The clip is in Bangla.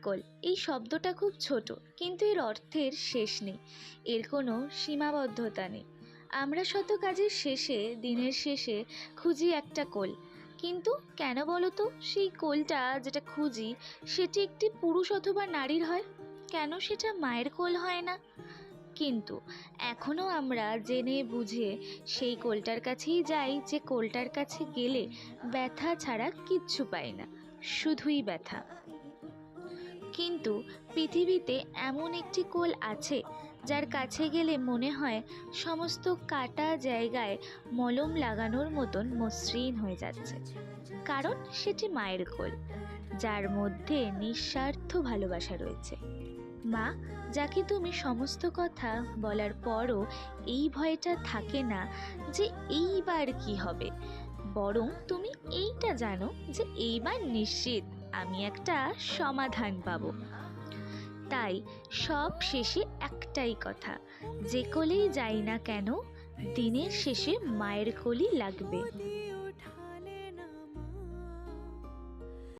কোল এই শব্দটা খুব ছোট, কিন্তু এর অর্থের শেষ নেই, এর কোনো সীমাবদ্ধতা নেই। আমরা শত কাজের শেষে, দিনের শেষে খুঁজি একটা কোল, কিন্তু কেন বলো তো সেই কোলটা যেটা খুঁজি সেটি একটি পুরুষ অথবা নারীর হয়, কেন সেটা মায়ের কোল হয় না? কিন্তু এখনও আমরা জেনে বুঝে সেই কোলটার কাছেই যাই, যে কোলটার কাছে গেলে ব্যথা ছাড়া কিচ্ছু পাই না, শুধুই ব্যথা। কিন্তু পৃথিবীতে এমন একটি কোল আছে যার কাছে গেলে মনে হয় সমস্ত কাটা জায়গায় মলম লাগানোর মতন মসৃণ হয়ে যাচ্ছে, কারণ সেটি মায়ের কোল, যার মধ্যে নিঃস্বার্থ ভালোবাসা রয়েছে। মা, যাকে তুমি সমস্ত কথা বলার পরও এই ভয়টা থাকে না যে এইবার কি হবে, বরং তুমি এইটা জানো যে এইবার নিশ্চিত আমি একটা সমাধান পাবো। তাই সব শেষে একটাই কথা, যে কোলেই যাই না কেন দিনের শেষে মায়ের কোলই লাগবে।